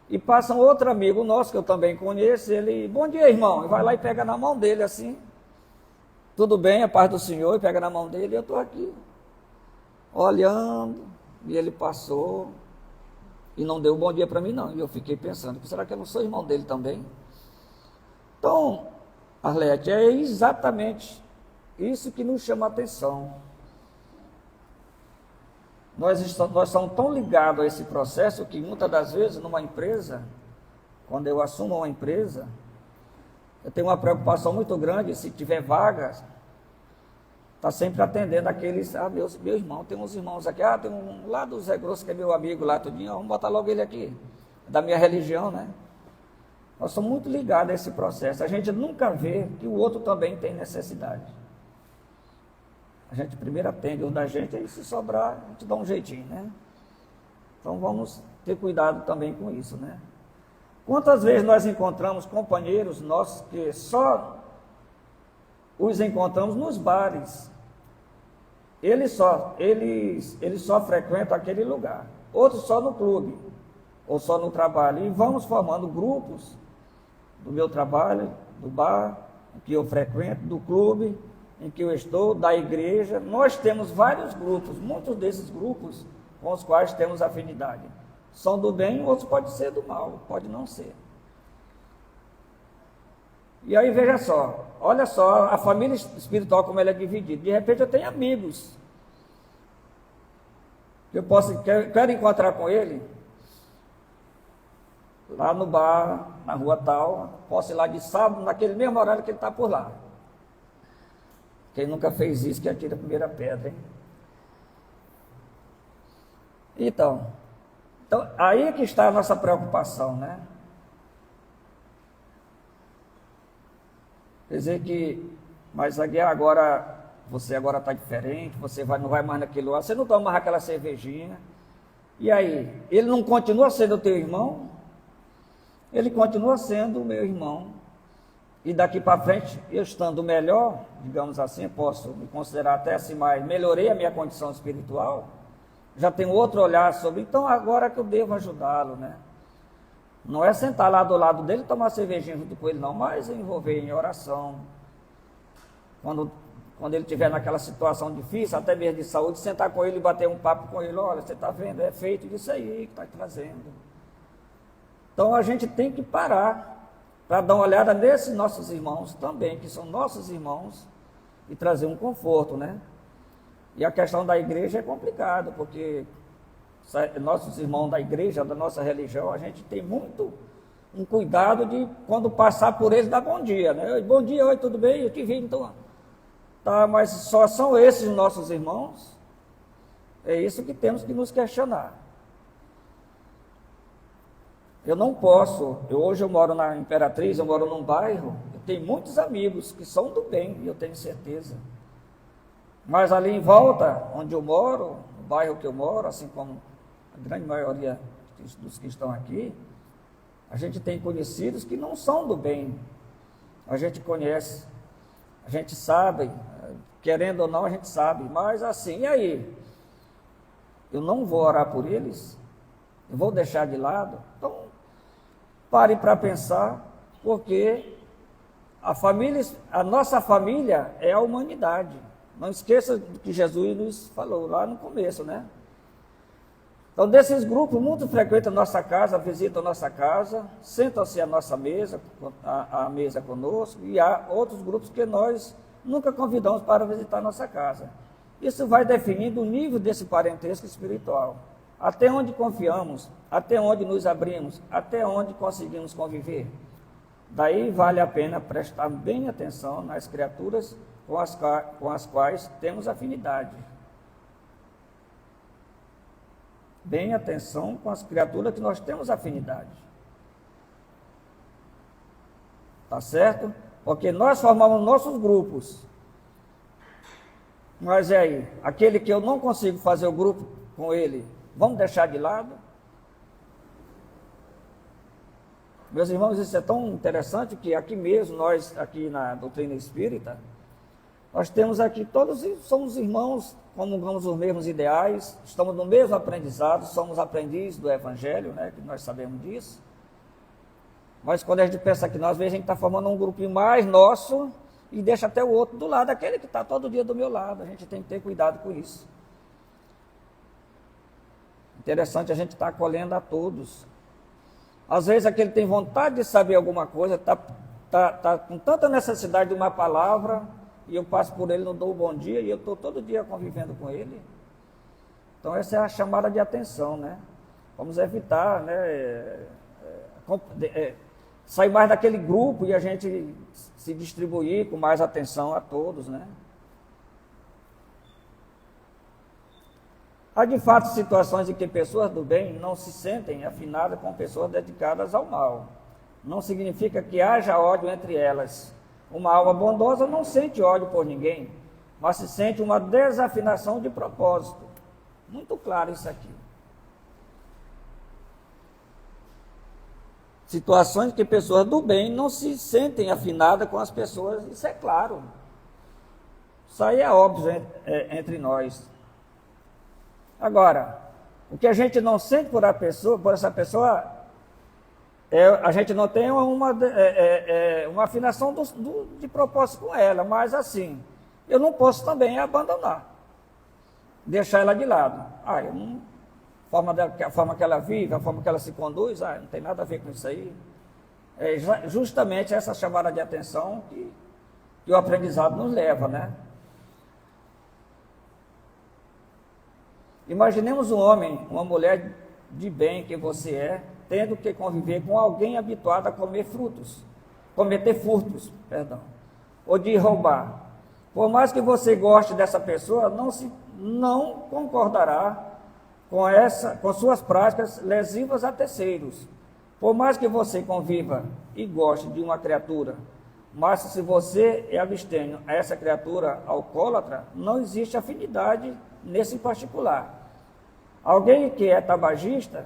e passa um outro amigo nosso que eu também conheço, ele, bom dia, irmão, e vai lá e pega na mão dele assim, tudo bem, a paz do Senhor, e pega na mão dele, e eu estou aqui, olhando, e ele passou, e não deu um bom dia para mim não, e eu fiquei pensando, será que eu não sou irmão dele também? Então, Arlete, é exatamente isso que nos chama a atenção. Nós somos tão ligados a esse processo que muitas das vezes numa empresa, quando eu assumo uma empresa, eu tenho uma preocupação muito grande se tiver vagas, está sempre atendendo aqueles, meu irmão, tem uns irmãos aqui, tem um lá do Zé Grosso, que é meu amigo lá, tudinho, vamos botar logo ele aqui, da minha religião, né? Nós somos muito ligados a esse processo, a gente nunca vê que o outro também tem necessidade. A gente primeiro atende o da gente, aí se sobrar, a gente dá um jeitinho, né? Então vamos ter cuidado também com isso, né? Quantas vezes nós encontramos companheiros nossos que só os encontramos nos bares. Eles só frequentam aquele lugar. Outros só no clube, ou só no trabalho. E vamos formando grupos do meu trabalho, do bar, em que eu frequento, do clube, em que eu estou, da igreja. Nós temos vários grupos, muitos desses grupos com os quais temos afinidade. São do bem, outros podem ser do mal, pode não ser. E aí veja só, olha só, a família espiritual como ela é dividida. De repente eu tenho amigos. Quero encontrar com ele lá no bar, na rua tal, posso ir lá de sábado, naquele mesmo horário que ele está por lá. Quem nunca fez isso, que atira a primeira pedra, hein? Então, aí que está a nossa preocupação, né? Quer dizer que, mas agora, você agora está diferente, você não vai mais naquele lugar, você não toma mais aquela cervejinha. E aí, ele não continua sendo o teu irmão? Ele continua sendo o meu irmão. E daqui para frente, eu estando melhor, digamos assim, posso me considerar até assim mais, melhorei a minha condição espiritual, já tenho outro olhar sobre, então agora que eu devo ajudá-lo, né? Não é sentar lá do lado dele e tomar cervejinha junto com ele, não, mas envolver em oração. Quando ele estiver naquela situação difícil, até mesmo de saúde, sentar com ele e bater um papo com ele, olha, você está vendo, é feito disso aí que está trazendo. Então a gente tem que parar para dar uma olhada nesses nossos irmãos também, que são nossos irmãos, e trazer um conforto, né? E a questão da igreja é complicada, porque nossos irmãos da igreja, da nossa religião, a gente tem muito um cuidado de, quando passar por eles, dar bom dia, né? Bom dia, oi, tudo bem? Eu te vi, então. Tá, mas só são esses nossos irmãos? É isso que temos que nos questionar. Eu não posso, hoje eu moro na Imperatriz, eu moro num bairro, eu tenho muitos amigos que são do bem, eu tenho certeza. Mas ali em volta, onde eu moro, no bairro que eu moro, assim como a grande maioria dos que estão aqui, a gente tem conhecidos que não são do bem. A gente conhece, a gente sabe, querendo ou não a gente sabe, mas assim, e aí? Eu não vou orar por eles? Eu vou deixar de lado? Então, pare para pensar, porque a nossa família é a humanidade. Não esqueça do que Jesus nos falou lá no começo, né? Então, desses grupos, muitos frequentam a nossa casa, visitam a nossa casa, sentam-se à nossa mesa, à mesa conosco, e há outros grupos que nós nunca convidamos para visitar a nossa casa. Isso vai definindo o nível desse parentesco espiritual. Até onde confiamos, até onde nos abrimos, até onde conseguimos conviver. Daí vale a pena prestar bem atenção nas criaturas com as quais temos afinidade. Bem atenção com as criaturas que nós temos afinidade. Tá certo? Porque nós formamos nossos grupos. Mas e aí? Aquele que eu não consigo fazer o grupo com ele, vamos deixar de lado? Meus irmãos, isso é tão interessante que aqui mesmo, nós aqui na doutrina espírita, nós temos aqui, todos somos irmãos, comungamos os mesmos ideais, estamos no mesmo aprendizado, somos aprendizes do Evangelho, né, que nós sabemos disso. Mas quando a gente pensa que nós, às vezes, a gente está formando um grupinho mais nosso e deixa até o outro do lado, aquele que está todo dia do meu lado. A gente tem que ter cuidado com isso. Interessante a gente estar acolhendo a todos. Às vezes aquele tem vontade de saber alguma coisa, está com tanta necessidade de uma palavra, e eu passo por ele, não dou o bom dia, e eu estou todo dia convivendo com ele. Então essa é a chamada de atenção, né? Vamos evitar, né, sair mais daquele grupo e a gente se distribuir com mais atenção a todos, né? Há de fato situações em que pessoas do bem não se sentem afinadas com pessoas dedicadas ao mal. Não significa que haja ódio entre elas. Uma alma bondosa não sente ódio por ninguém, mas se sente uma desafinação de propósito. Muito claro isso aqui. Situações que pessoas do bem não se sentem afinadas com as pessoas, isso é claro. Isso aí é óbvio entre nós. Agora, o que a gente não sente por essa pessoa, a gente não tem uma afinação de propósito com ela, mas assim, eu não posso também abandonar, deixar ela de lado. A forma que ela vive, a forma que ela se conduz, não tem nada a ver com isso aí. É justamente essa chamada de atenção que o aprendizado nos leva, né? Imaginemos um homem, uma mulher de bem que você é, tendo que conviver com alguém habituado a cometer furtos, ou de roubar. Por mais que você goste dessa pessoa, não concordará com suas práticas lesivas a terceiros. Por mais que você conviva e goste de uma criatura, mas se você é abstêmio a essa criatura alcoólatra, não existe afinidade nesse particular. Alguém que é tabagista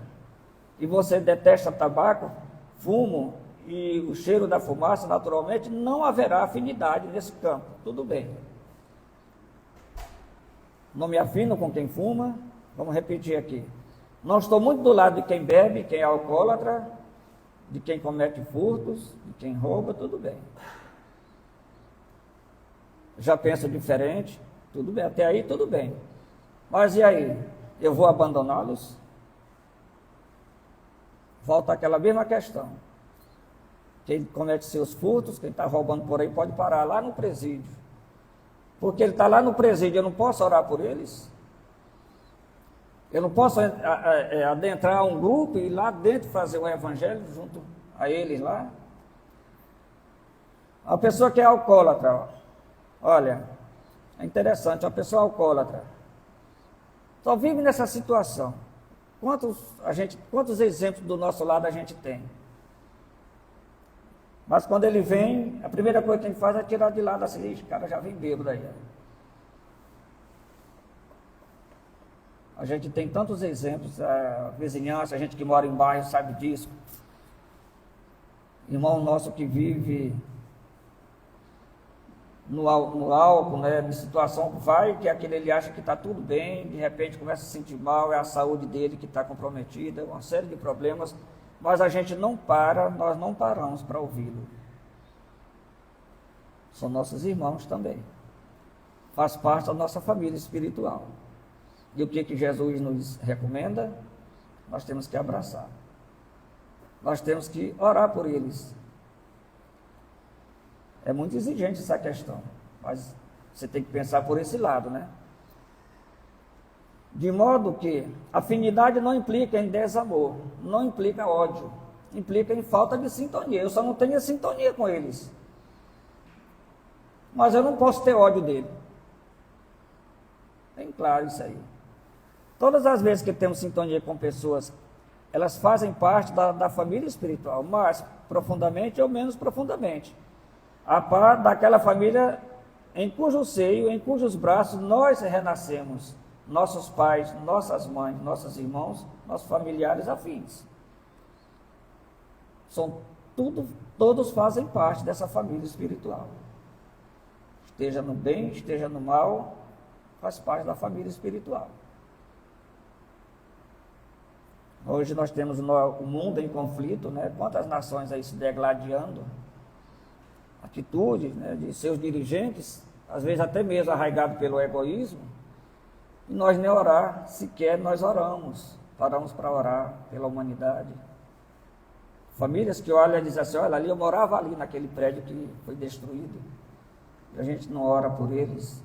e você detesta tabaco, fumo e o cheiro da fumaça, naturalmente, não haverá afinidade nesse campo. Tudo bem. Não me afino com quem fuma. Vamos repetir aqui. Não estou muito do lado de quem bebe, quem é alcoólatra, de quem comete furtos, de quem rouba, tudo bem. Já penso diferente, tudo bem, até aí tudo bem. Mas e aí? Eu vou abandoná-los? Volta àquela mesma questão. Quem comete seus furtos, quem está roubando por aí, pode parar lá no presídio. Porque ele está lá no presídio, eu não posso orar por eles? Eu não posso adentrar um grupo e ir lá dentro fazer o evangelho junto a eles lá? A pessoa que é alcoólatra, olha, é interessante, uma pessoa alcoólatra só vive nessa situação. Quantos exemplos do nosso lado a gente tem? Mas quando ele vem, a primeira coisa que a gente faz é tirar de lado assim, o cara já vem bêbado aí. A gente tem tantos exemplos, a vizinhança, a gente que mora em bairro sabe disso. Irmão nosso que vive no álcool, né, em situação que aquele ele acha que está tudo bem, de repente começa a se sentir mal, é a saúde dele que está comprometida, uma série de problemas, mas a gente não nós não paramos para ouvi-lo. São nossos irmãos também. Faz parte da nossa família espiritual. E o que Jesus nos recomenda? Nós temos que abraçar. Nós temos que orar por eles. É muito exigente essa questão, mas você tem que pensar por esse lado, né? De modo que afinidade não implica em desamor, não implica ódio, implica em falta de sintonia. Eu só não tenho sintonia com eles. Mas eu não posso ter ódio dele. Bem claro isso aí. Todas as vezes que temos sintonia com pessoas, elas fazem parte da família espiritual, mais profundamente ou menos profundamente. A par daquela família em cujo seio, em cujos braços nós renascemos, nossos pais, nossas mães, nossos irmãos, nossos familiares afins. Todos fazem parte dessa família espiritual. Esteja no bem, esteja no mal, faz parte da família espiritual. Hoje nós temos o mundo em conflito, né? Quantas nações aí se degladiando, atitudes, né, de seus dirigentes, às vezes até mesmo arraigado pelo egoísmo, e nós nem orar, sequer nós paramos para orar pela humanidade. Famílias que olham e dizem assim, olha ali, eu morava ali naquele prédio que foi destruído, e a gente não ora por eles.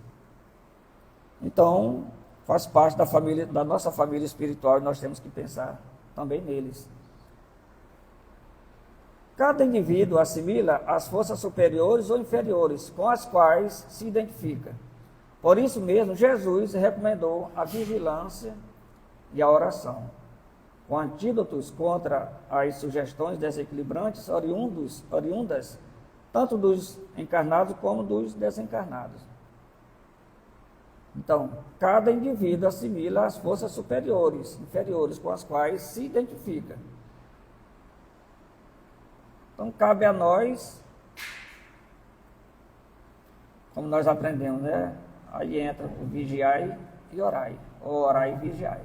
Então, faz parte da nossa família espiritual, e nós temos que pensar também neles. Cada indivíduo assimila as forças superiores ou inferiores com as quais se identifica. Por isso mesmo, Jesus recomendou a vigilância e a oração, com antídotos contra as sugestões desequilibrantes oriundas tanto dos encarnados como dos desencarnados. Então, cada indivíduo assimila as forças superiores, inferiores, com as quais se identifica. Então, cabe a nós, como nós aprendemos, né? Aí entra o vigiai e orai, ou orai e vigiai.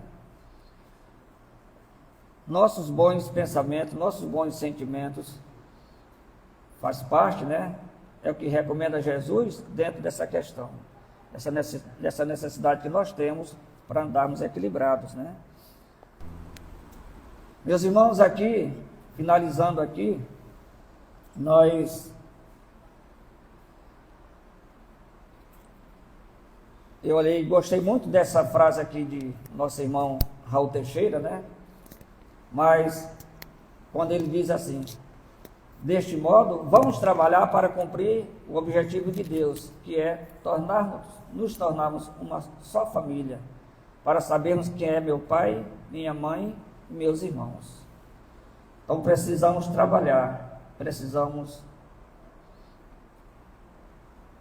Nossos bons pensamentos, nossos bons sentimentos, faz parte, né? É o que recomenda Jesus dentro dessa questão, dessa necessidade que nós temos para andarmos equilibrados, né? Meus irmãos, aqui, finalizando aqui, gostei muito dessa frase aqui de nosso irmão Raul Teixeira, né? Mas, quando ele diz assim: deste modo, vamos trabalhar para cumprir o objetivo de Deus, que é nos tornarmos uma só família, para sabermos quem é meu pai, minha mãe e meus irmãos. Então precisamos trabalhar, precisamos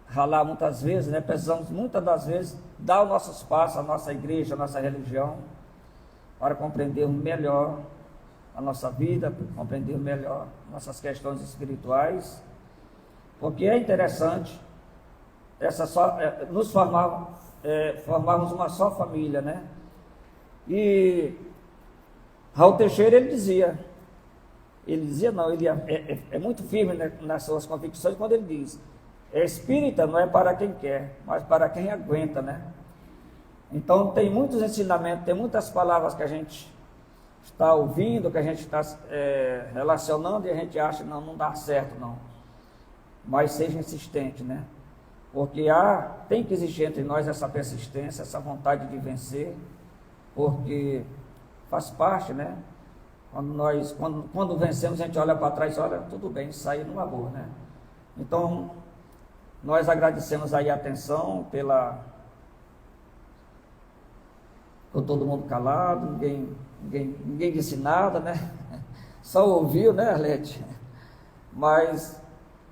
ralar muitas vezes, né? Precisamos muitas das vezes dar os nossos passos à nossa igreja, à nossa religião, para compreendermos melhor a nossa vida, compreender melhor nossas questões espirituais, porque é interessante formarmos uma só família, né? E Raul Teixeira, ele é muito firme, né, nas suas convicções, quando ele diz: espírita não é para quem quer, mas para quem aguenta, né? Então tem muitos ensinamentos, tem muitas palavras que a gente está ouvindo, que a gente está relacionando e a gente acha que não dá certo, não. Mas seja insistente, né? Porque tem que existir entre nós essa persistência, essa vontade de vencer, porque faz parte, né? Quando vencemos, a gente olha para trás e olha, tudo bem, sair numa boa, né? Então, nós agradecemos aí a atenção por todo mundo calado, ninguém disse nada, né? Só ouviu, né, Arlete? Mas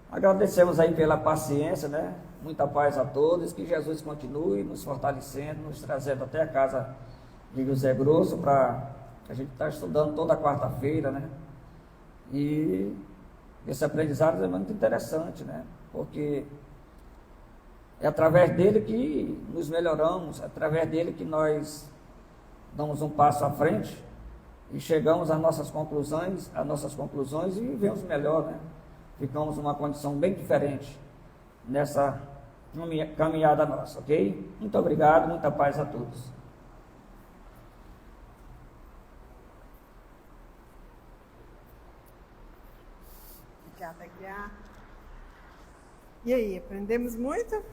agradecemos aí pela paciência, né? Muita paz a todos, que Jesus continue nos fortalecendo, nos trazendo até a casa de José Grosso, para a gente estar estudando toda quarta-feira, né? E esse aprendizado é muito interessante, né? Porque é através dele que nos melhoramos, é através dele que nós damos um passo à frente e chegamos às nossas conclusões e vivemos melhor, né? Ficamos numa condição bem diferente nessa caminhada nossa, ok? Muito obrigado, muita paz a todos. Obrigada, Guiá. E aí, aprendemos muito?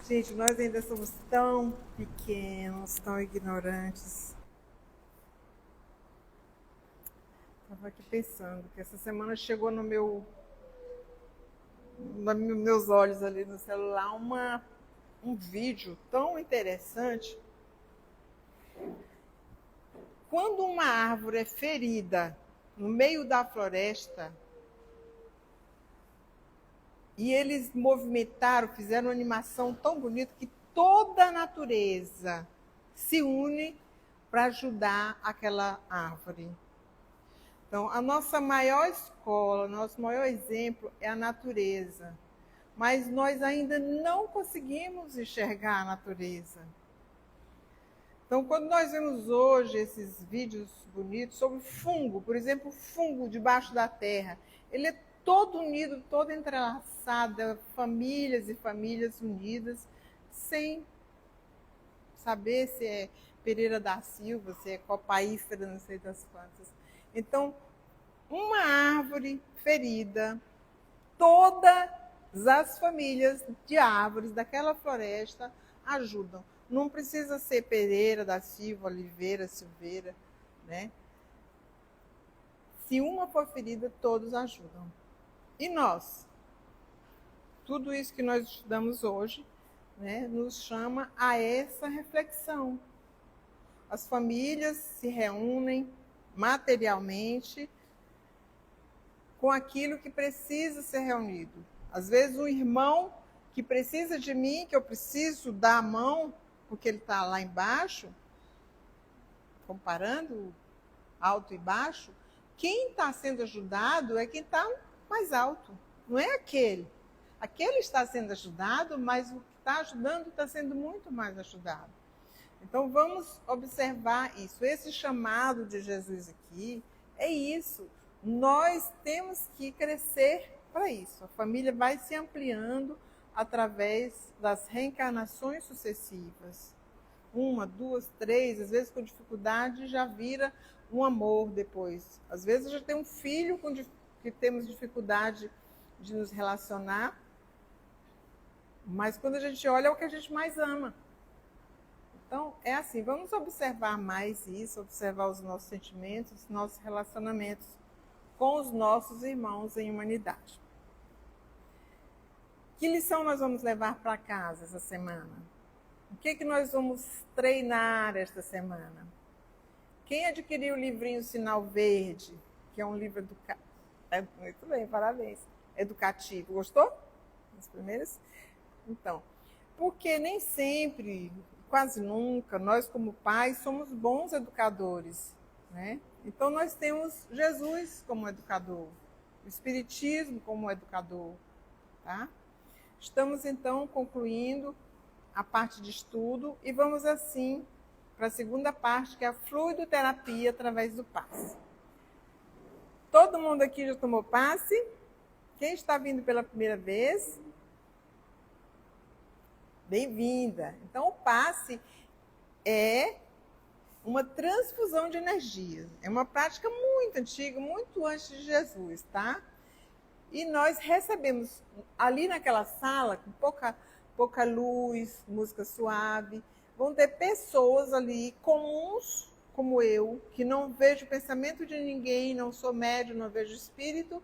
Gente, nós ainda somos tão pequenos, tão ignorantes. Estava aqui pensando que essa semana chegou nos meus olhos ali no celular um vídeo tão interessante. Quando uma árvore é ferida no meio da floresta, e eles movimentaram, fizeram uma animação tão bonita que toda a natureza se une para ajudar aquela árvore. Então, a nossa maior escola, nosso maior exemplo é a natureza. Mas nós ainda não conseguimos enxergar a natureza. Então, quando nós vemos hoje esses vídeos bonitos sobre fungo, por exemplo, fungo debaixo da terra, ele é todo unido, todo entrelaçado, famílias e famílias unidas, sem saber se é Pereira da Silva, se é copaífera, não sei das quantas. Então, uma árvore ferida, todas as famílias de árvores daquela floresta ajudam. Não precisa ser Pereira da Silva, Oliveira, Silveira, né? Se uma for ferida, todos ajudam. E nós? Tudo isso que nós estudamos hoje, né, nos chama a essa reflexão. as famílias se reúnem materialmente com aquilo que precisa ser reunido. Às vezes um irmão que precisa de mim, que eu preciso dar a mão, porque ele está lá embaixo, comparando alto e baixo, quem está sendo ajudado é quem está mais alto, não é aquele. Aquele está sendo ajudado, mas o que está ajudando está sendo muito mais ajudado. Então vamos observar isso. Esse chamado de Jesus aqui é isso. Nós temos que crescer para isso. A família vai se ampliando através das reencarnações sucessivas. 1, 2, 3, às vezes com dificuldade já vira um amor depois. Às vezes já tem um filho que temos dificuldade de nos relacionar, mas quando a gente olha é o que a gente mais ama. Então, é assim, vamos observar mais isso, observar os nossos sentimentos, os nossos relacionamentos com os nossos irmãos em humanidade. Que lição nós vamos levar para casa essa semana? O que nós vamos treinar esta semana? Quem adquiriu o livrinho Sinal Verde, que é um livro educativo? Muito bem, parabéns. Educativo. Gostou? As primeiras? Então, porque nem sempre, quase nunca, nós como pais somos bons educadores, né? Então nós temos Jesus como educador, o Espiritismo como educador, tá? Estamos então concluindo a parte de estudo e vamos assim para a segunda parte, que é a fluidoterapia através do passe. Todo mundo aqui já tomou passe? Quem está vindo pela primeira vez? Bem-vinda. Então, o passe é uma transfusão de energia. É uma prática muito antiga, muito antes de Jesus, tá? E nós recebemos ali naquela sala, com pouca luz, música suave, vão ter pessoas ali comuns, como eu, que não vejo pensamento de ninguém, não sou médium, não vejo espírito,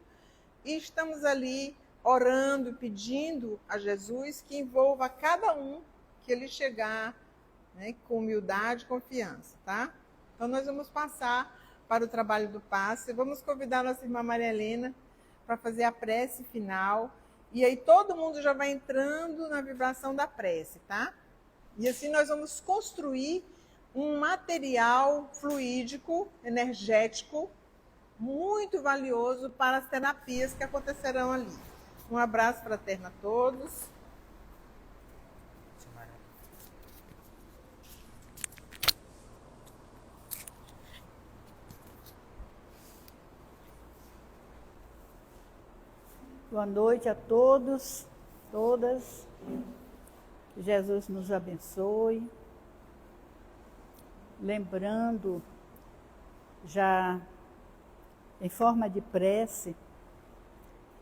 e estamos ali orando, pedindo a Jesus que envolva cada um que ele chegar, né, com humildade e confiança, tá? Então nós vamos passar para o trabalho do passe, vamos convidar a nossa irmã Maria Helena para fazer a prece final, e aí todo mundo já vai entrando na vibração da prece, tá? E assim nós vamos construir um material fluídico, energético, muito valioso para as terapias que acontecerão ali. Um abraço fraterno a todos. Boa noite a todos, todas. Que Jesus nos abençoe. Lembrando, já em forma de prece,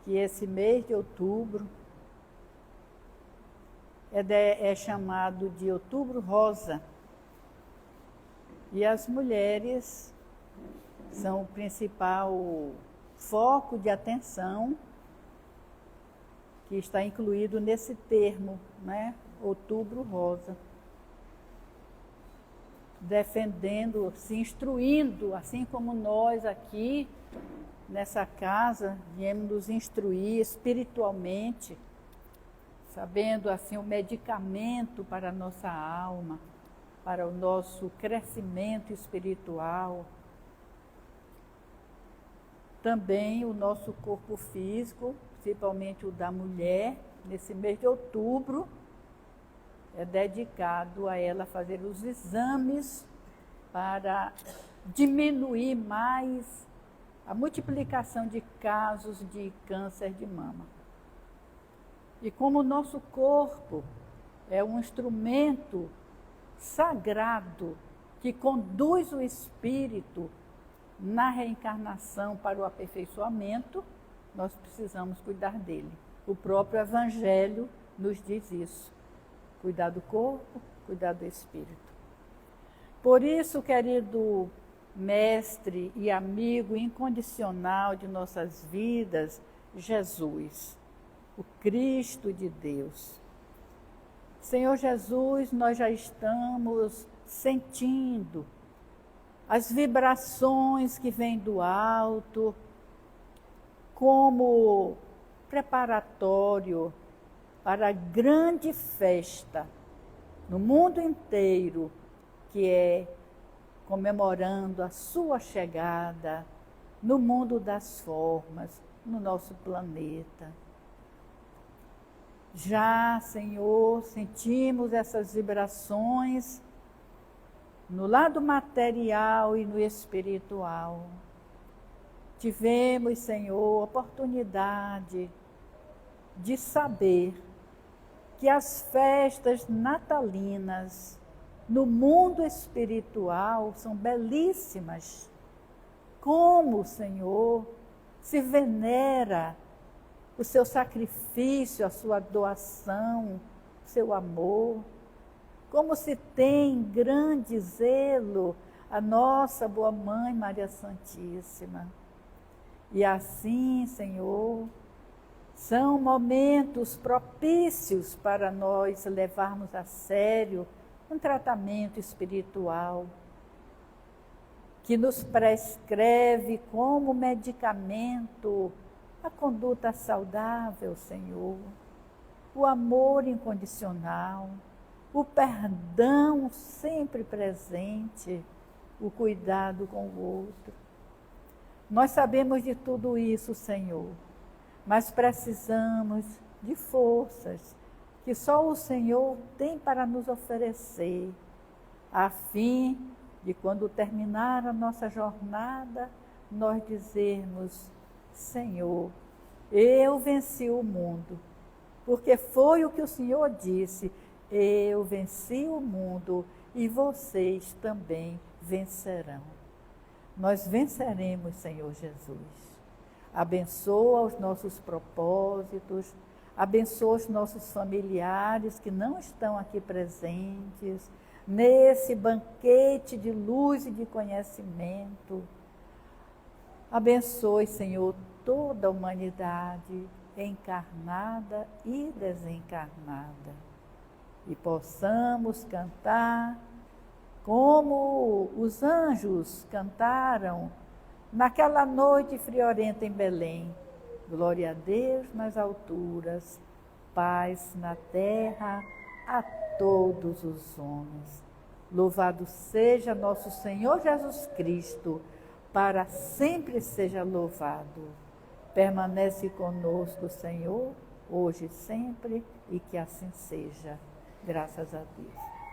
que esse mês de outubro é chamado de Outubro Rosa. E as mulheres são o principal foco de atenção que está incluído nesse termo, né? Outubro Rosa. Defendendo, se instruindo, assim como nós aqui nessa casa viemos nos instruir espiritualmente, sabendo assim o medicamento para a nossa alma, para o nosso crescimento espiritual. Também o nosso corpo físico, principalmente o da mulher, nesse mês de outubro, é dedicado a ela fazer os exames para diminuir mais a multiplicação de casos de câncer de mama. E como o nosso corpo é um instrumento sagrado que conduz o espírito na reencarnação para o aperfeiçoamento, nós precisamos cuidar dele. O próprio Evangelho nos diz isso. Cuidar do corpo, cuidar do espírito. Por isso, querido mestre e amigo incondicional de nossas vidas, Jesus, o Cristo de Deus. Senhor Jesus, nós já estamos sentindo as vibrações que vêm do alto, como preparatório para a grande festa no mundo inteiro, que é comemorando a sua chegada no mundo das formas, no nosso planeta. Já, Senhor, sentimos essas vibrações no lado material e no espiritual. Tivemos, Senhor, oportunidade de saber que as festas natalinas no mundo espiritual são belíssimas. Como, Senhor, se venera o seu sacrifício, a sua doação, o seu amor. Como se tem grande zelo a nossa boa Mãe Maria Santíssima. E assim, Senhor, são momentos propícios para nós levarmos a sério um tratamento espiritual que nos prescreve como medicamento a conduta saudável, Senhor, o amor incondicional, o perdão sempre presente, o cuidado com o outro. Nós sabemos de tudo isso, Senhor, mas precisamos de forças que só o Senhor tem para nos oferecer, a fim de, quando terminar a nossa jornada, nós dizermos: Senhor, eu venci o mundo, porque foi o que o Senhor disse: eu venci o mundo e vocês também vencerão. Nós venceremos, Senhor Jesus. Abençoa os nossos propósitos, abençoa os nossos familiares que não estão aqui presentes, nesse banquete de luz e de conhecimento. Abençoe, Senhor, toda a humanidade, encarnada e desencarnada. E possamos cantar como os anjos cantaram naquela noite friorenta em Belém. Glória a Deus nas alturas, paz na terra a todos os homens. Louvado seja nosso Senhor Jesus Cristo, para sempre seja louvado. Permanece conosco, Senhor, hoje e sempre, e que assim seja. Graças a Deus.